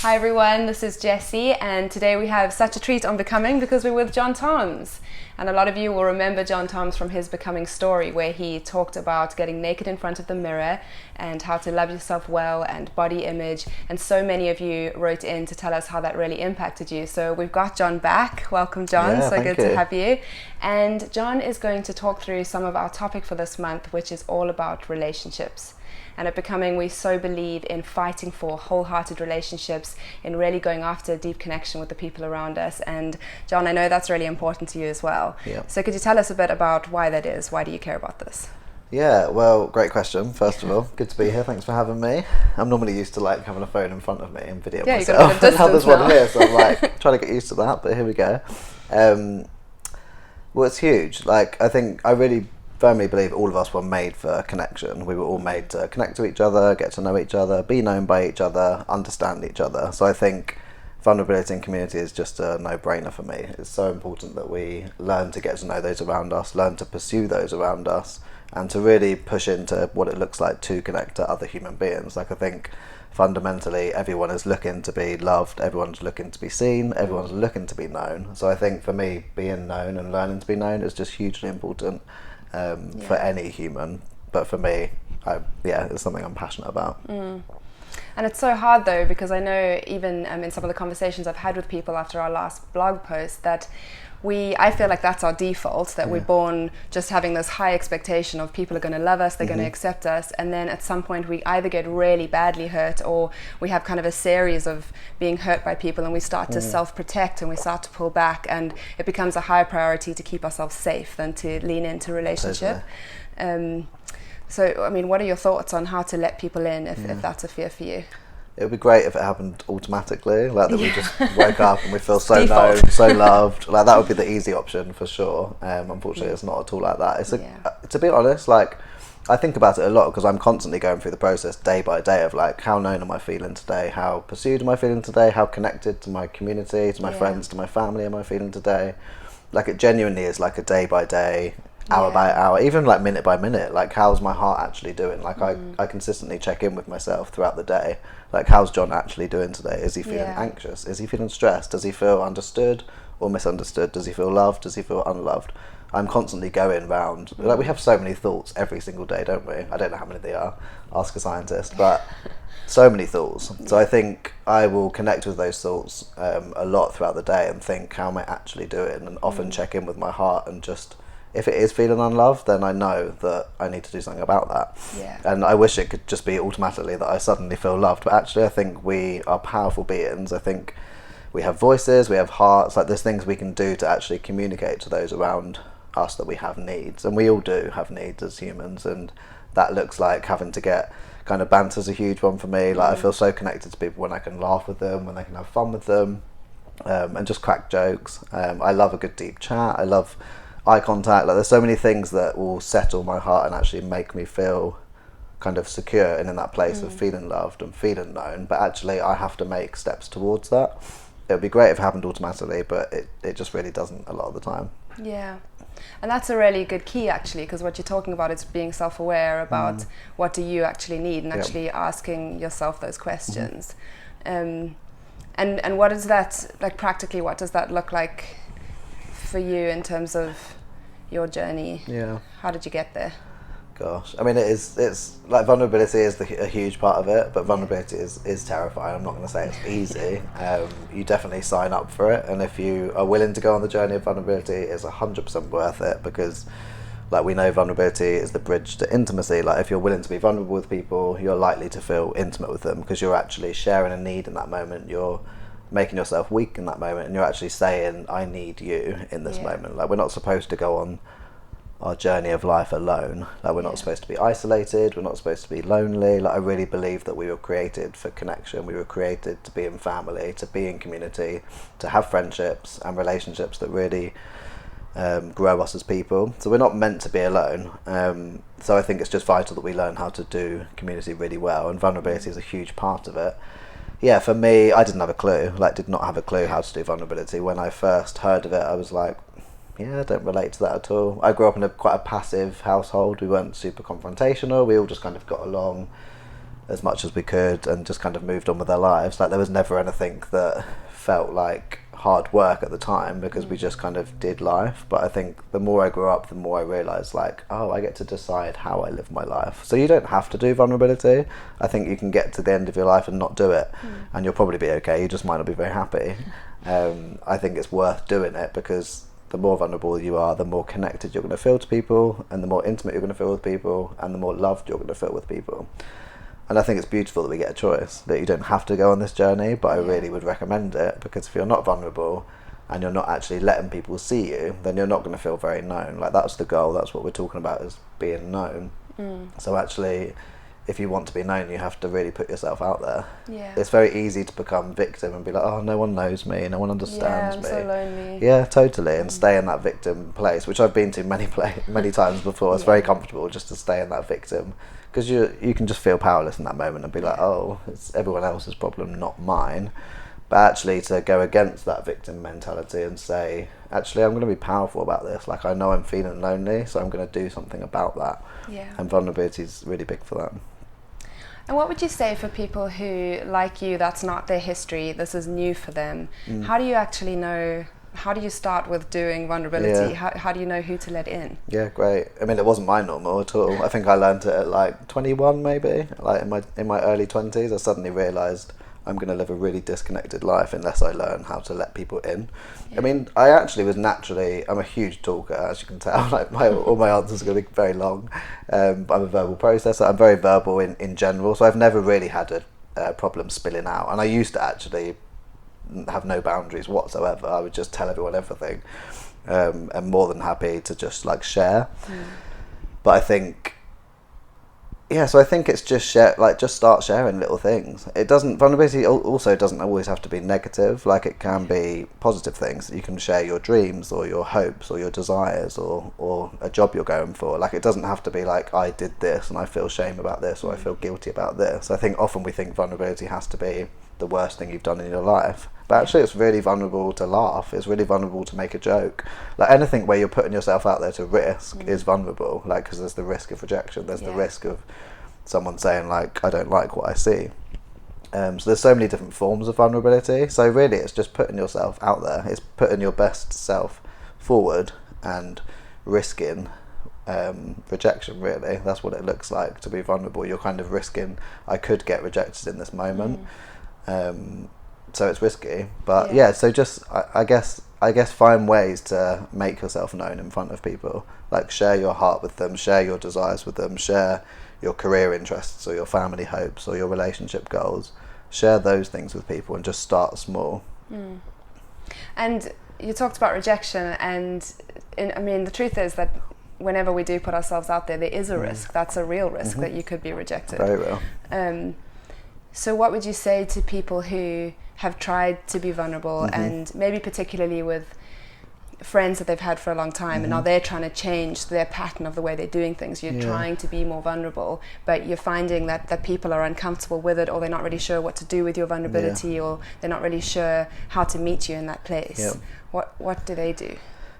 Hi everyone, this is Jessie, and today we have such a treat on Becoming because we're with Jon Toms. And a lot of you will remember Jon Toms from his Becoming story, where he talked about getting naked in front of the mirror and how to love yourself well and body image. And so many of you wrote in to tell us how that really impacted you. So we've got Jon back. Welcome, Jon. Yeah, so good you. to have you. And Jon is going to talk through some of our topic for this month, which is all about relationships. And at Becoming, we so believe in fighting for wholehearted relationships, in really going after a deep connection with the people around us. And Jon, I know that's really important to you as well. Yeah. So could you tell us a bit about why that is? Why do you care about this? Yeah, well, great question, first of all. Good to be here, thanks for having me. I'm normally used to like having a phone in front of me and video yeah, myself. You've got a bit of distance now there's now. one here, so I'm like trying to get used to that, but here we go. Well, it's huge. Like, I really firmly believe all of us were made for connection. We were all made to connect to each other, get to know each other, be known by each other, understand each other. So I think vulnerability in community is just a no-brainer for me. It's so important that we learn to get to know those around us, learn to pursue those around us, and to really push into what it looks like to connect to other human beings. Like, I think fundamentally everyone is looking to be loved, everyone's looking to be seen, everyone's looking to be known. So I think for me, being known and learning to be known is just hugely important for any human. But for me, it's something I'm passionate about. And it's so hard though, because I know even in some of the conversations I've had with people after our last blog post that I feel like that's our default, that we're born just having this high expectation of people are going to love us, they're going to accept us, and then at some point we either get really badly hurt or we have kind of a series of being hurt by people and we start to self-protect and we start to pull back, and it becomes a higher priority to keep ourselves safe than to lean into relationship. Totally. So, I mean, what are your thoughts on how to let people in if that's a fear for you? It would be great if it happened automatically, like that we just wake up and we feel so Default. known, so loved. Like, that would be the easy option for sure. Unfortunately, it's not at all like that. To be honest, like, I think about it a lot because I'm constantly going through the process day by day of like, how known am I feeling today? How pursued am I feeling today? How connected to my community, to my friends, to my family am I feeling today? Like, it genuinely is like a day by day, hour by hour, even like minute by minute. Like, how's my heart actually doing? Like, I consistently check in with myself throughout the day. Like, how's Jon actually doing today? Is he feeling anxious? Is he feeling stressed? Does he feel understood or misunderstood? Does he feel loved? Does he feel unloved? I'm constantly going round. Like, we have so many thoughts every single day, don't we? I don't know how many they are. Ask a scientist. But so many thoughts. So I think I will connect with those thoughts a lot throughout the day and think, how am I actually doing? And often check in with my heart and just, if it is feeling unloved, then I know that I need to do something about that. Yeah. And I wish it could just be automatically that I suddenly feel loved. But actually, I think we are powerful beings. I think we have voices, we have hearts. Like, there's things we can do to actually communicate to those around us that we have needs. And we all do have needs as humans. And that looks like having to get kind of banter's a huge one for me. Like, I feel so connected to people when I can laugh with them, when I can have fun with them, and just crack jokes. I love a good deep chat. I love eye contact. Like, there's so many things that will settle my heart and actually make me feel kind of secure and in that place of feeling loved and feeling known. But actually, I have to make steps towards that. It would be great if it happened automatically, but it just really doesn't a lot of the time. Yeah. And that's a really good key, actually, because what you're talking about is being self-aware about what do you actually need, and actually asking yourself those questions. And what is that, like, practically, what does that look like for you in terms of your journey? Yeah. How did you get there? Gosh, I mean, it's like, vulnerability is a huge part of it, but vulnerability is terrifying. I'm not going to say it's easy. You definitely sign up for it, and if you are willing to go on the journey of vulnerability, it's 100% worth it, because, like, we know vulnerability is the bridge to intimacy. Like, if you're willing to be vulnerable with people, you're likely to feel intimate with them, because you're actually sharing a need in that moment. You're making yourself weak in that moment, and you're actually saying, I need you in this moment. Like, we're not supposed to go on our journey of life alone. Like, we're not supposed to be isolated, we're not supposed to be lonely. Like, I really believe that we were created for connection. We were created to be in family, to be in community, to have friendships and relationships that really grow us as people. So we're not meant to be alone. So I think it's just vital that we learn how to do community really well, and vulnerability is a huge part of it. Yeah, for me, I didn't have a clue, like, did not have a clue how to do vulnerability. When I first heard of it, I was like, yeah, I don't relate to that at all. I grew up in quite a passive household. We weren't super confrontational. We all just kind of got along. as much as we could and just kind of moved on with their lives. Like there was never anything that felt like hard work at the time, because we just kind of did life. But I think the more I grew up, the more I realised, like, oh, I get to decide how I live my life. So you don't have to do vulnerability. I think you can get to the end of your life and not do it, and you'll probably be okay. You just might not be very happy. I think it's worth doing it, because the more vulnerable you are, the more connected you're going to feel to people, and the more intimate you're going to feel with people, and the more loved you're going to feel with people. And I think it's beautiful that we get a choice, that you don't have to go on this journey, but I really would recommend it, because if you're not vulnerable and you're not actually letting people see you, then you're not going to feel very known. Like that's the goal, that's what we're talking about, is being known. So actually, if you want to be known, you have to really put yourself out there. It's very easy to become victim and be like, oh, no one knows me, no one understands me. I'm so lonely. Yeah, totally, and stay in that victim place, which I've been to many times before. It's very comfortable just to stay in that victim, because you can just feel powerless in that moment and be like, oh, it's everyone else's problem, not mine. But actually to go against that victim mentality and say, actually, I'm going to be powerful about this. Like, I know I'm feeling lonely, so I'm going to do something about that. And vulnerability is really big for that. And what would you say for people who, like you, that's not their history, this is new for them? How do you actually know, how do you start with doing vulnerability? How do you know who to let in? Yeah, great. I mean, it wasn't my normal at all. I think I learned it at like 21 maybe. Like in my early 20s, I suddenly realised I'm going to live a really disconnected life unless I learn how to let people in. I mean, I actually was naturally, I'm a huge talker, as you can tell. Like all my answers are going to be very long. I'm a verbal processor. I'm very verbal in general, so I've never really had a problem spilling out. And I used to actually have no boundaries whatsoever. I would just tell everyone everything. I'm more than happy to just like share. But I think, so I think it's just just start sharing little things. Vulnerability also doesn't always have to be negative. Like it can be positive things. You can share your dreams or your hopes or your desires or a job you're going for. Like it doesn't have to be like, I did this and I feel shame about this, or I feel guilty about this. I think often we think vulnerability has to be the worst thing you've done in your life. But actually it's really vulnerable to laugh. It's really vulnerable to make a joke. Like anything where you're putting yourself out there to risk is vulnerable. Like, because there's the risk of rejection. There's the risk of someone saying like, I don't like what I see. So there's so many different forms of vulnerability. So really it's just putting yourself out there. It's putting your best self forward and risking rejection, really. That's what it looks like to be vulnerable. You're kind of risking, I could get rejected in this moment. So it's risky, but so just I guess find ways to make yourself known in front of people. Like share your heart with them, share your desires with them, share your career interests or your family hopes or your relationship goals. Share those things with people and just start small. And you talked about rejection, and I mean the truth is that whenever we do put ourselves out there is a risk. That's a real risk that you could be rejected. Very real. So what would you say to people who have tried to be vulnerable and maybe particularly with friends that they've had for a long time and now they're trying to change their pattern of the way they're doing things? You're trying to be more vulnerable, but you're finding that people are uncomfortable with it, or they're not really sure what to do with your vulnerability, or they're not really sure how to meet you in that place. What do they do?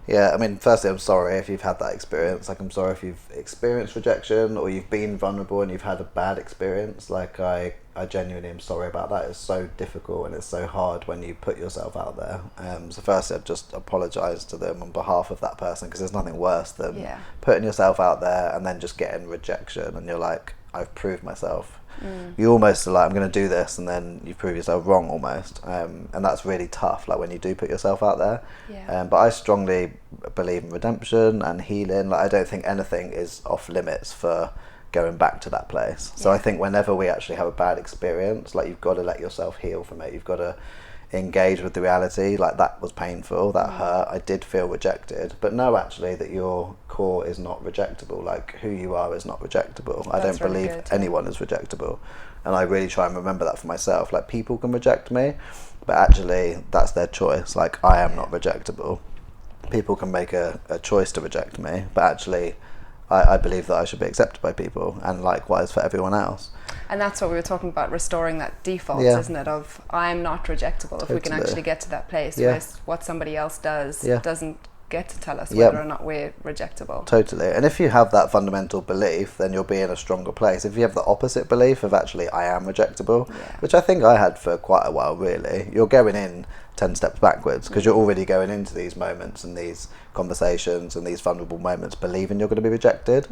Yeah, I mean, firstly, I'm sorry if you've had that experience. Like, I'm sorry if you've experienced rejection or you've been vulnerable and you've had a bad experience. Like, I genuinely am sorry about that. It's so difficult and it's so hard when you put yourself out there. So firstly, I'd just apologise to them on behalf of that person, because there's nothing worse than putting yourself out there and then just getting rejection and you're like, I've proved myself. You almost are like, I'm going to do this, and then you prove yourself wrong almost, and that's really tough, like when you do put yourself out there. But I strongly believe in redemption and healing. Like I don't think anything is off limits for going back to that place. So I think whenever we actually have a bad experience, like you've got to let yourself heal from it. You've got to engage with the reality, like that was painful, that hurt, I did feel rejected, but know actually that your core is not rejectable. Like who you are is not rejectable. I don't believe anyone is rejectable, and I really try and remember that for myself. Like people can reject me, but actually that's their choice. Like I am not rejectable. People can make a choice to reject me, but actually I believe that I should be accepted by people, and likewise for everyone else. And that's what we were talking about, restoring that default, isn't it, of I'm not rejectable. If we can actually get to that place where what somebody else does doesn't get to tell us Yep. whether or not we're rejectable. Totally. And if you have that fundamental belief, then you'll be in a stronger place. If you have the opposite belief of actually I am rejectable, which I think I had for quite a while really, you're going in 10 steps backwards because you're already going into these moments and these conversations and these vulnerable moments believing you're going to be rejected.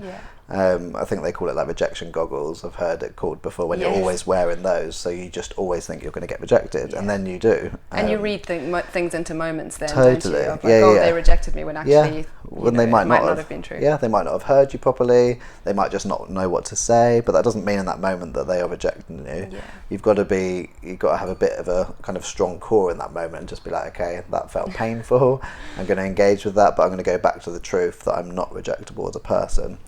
I think they call it like rejection goggles. I've heard it called before, when you're always wearing those, so you just always think you're going to get rejected, and then you do. And you read things into moments then, totally. don't you? Of like, they rejected me when actually when they might not have been true. Yeah, they might not have heard you properly. They might just not know what to say, but that doesn't mean in that moment that they are rejecting you. You've got to have a bit of a kind of strong core in that moment and just be like, okay, that felt painful. I'm going to engage with that, but I'm going to go back to the truth that I'm not rejectable as a person.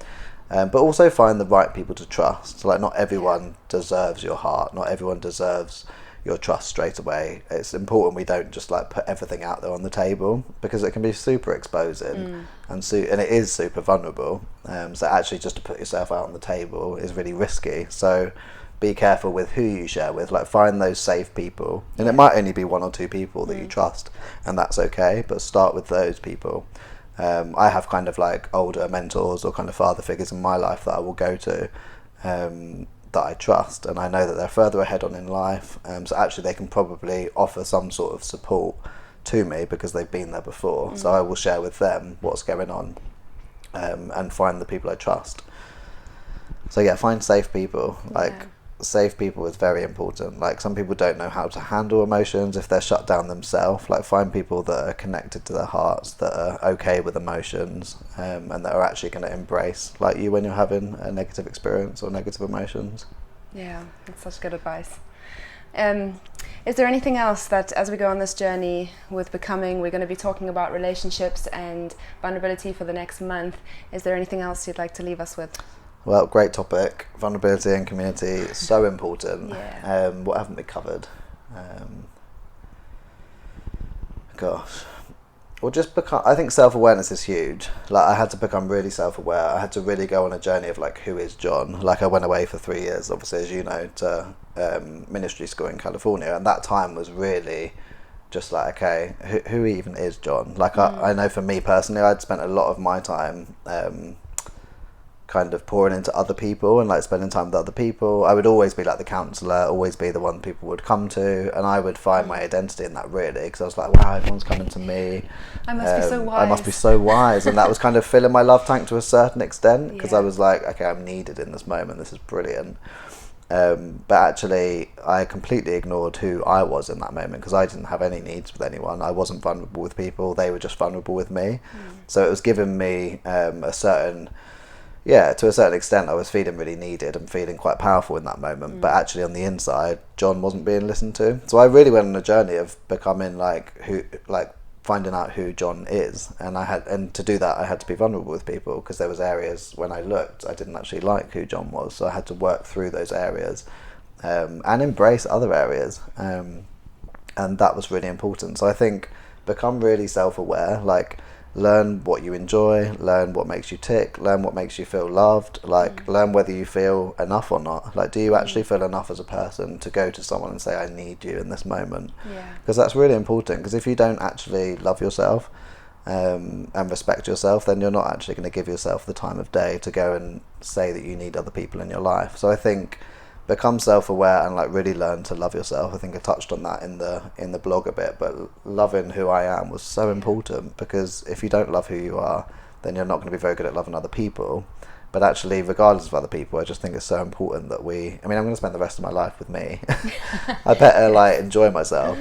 But also find the right people to trust. So, like, not everyone deserves your heart. Not everyone deserves your trust straight away. It's important we don't just like put everything out there on the table, because it can be super exposing and it is super vulnerable. So actually just to put yourself out on the table is really risky. So be careful with who you share with. Like, find those safe people, and it might only be 1 or 2 people that you trust, and that's okay. But start with those people. I have kind of like older mentors or kind of father figures in my life that I will go to, that I trust, and I know that they're further ahead on in life, so actually they can probably offer some sort of support to me because they've been there before. So I will share with them what's going on, and find the people I trust. So yeah, find safe people. Safe people is very important. Like, some people don't know how to handle emotions if they're shut down themselves. Like, find people that are connected to their hearts, that are okay with emotions, and that are actually going to embrace like you when you're having a negative experience or negative emotions. Yeah, that's such good advice. Is there anything else that, as we go on this journey with becoming, we're going to be talking about relationships and vulnerability for the next month, is there anything else you'd like to leave us with? Well, great topic. Vulnerability and community is so important. What haven't we covered? Well, I think self-awareness is huge. Like, I had to become really self-aware. I had to really go on a journey of like, who is Jon? Like, I went away for 3 years, obviously, as you know, to ministry school in California, and that time was really just like, okay, who even is Jon? Like, I know for me personally, I'd spent a lot of my time kind of pouring into other people and like spending time with other people. I would always be like the counsellor, always be the one people would come to, and I would find my identity in that, really, because I was like, wow, everyone's coming to me. I must be so wise. And that was kind of filling my love tank to a certain extent, because I was like, okay, I'm needed in this moment, this is brilliant. But actually I completely ignored who I was in that moment, because I didn't have any needs with anyone. I wasn't vulnerable with people, they were just vulnerable with me. So it was giving me to a certain extent, I was feeling really needed and feeling quite powerful in that moment. But actually on the inside, Jon wasn't being listened to. So I really went on a journey of becoming finding out who Jon is. And to do that, I had to be vulnerable with people, because there was areas when I looked, I didn't actually like who Jon was. So I had to work through those areas, and embrace other areas. And that was really important. So I think become really self-aware, like, learn what you enjoy, learn what makes you tick, learn what makes you feel loved, like learn whether you feel enough or not. Like, do you actually feel enough as a person to go to someone and say, I need you in this moment? Because that's really important, because if you don't actually love yourself and respect yourself, then you're not actually going to give yourself the time of day to go and say that you need other people in your life. So I think become self-aware and like really learn to love yourself. I think I touched on that in the blog a bit, but loving who I am was so important, because if you don't love who you are, then you're not going to be very good at loving other people. But actually, regardless of other people, I just think it's so important that I'm going to spend the rest of my life with me. I better like enjoy myself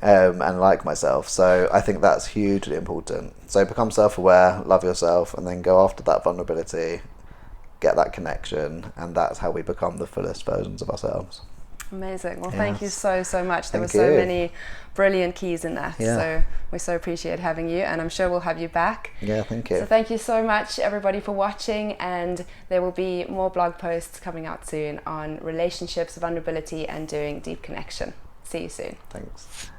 and like myself. So I think that's hugely important. So become self-aware, love yourself, and then go after that vulnerability, get that connection, and that's how we become the fullest versions of ourselves. Amazing. Well, thank you so much. There were so many brilliant keys in that. So we so appreciate having you, and I'm sure we'll have you back. Yeah, thank you. So thank you so much, everybody, for watching, and there will be more blog posts coming out soon on relationships, vulnerability, and doing deep connection. See you soon. Thanks.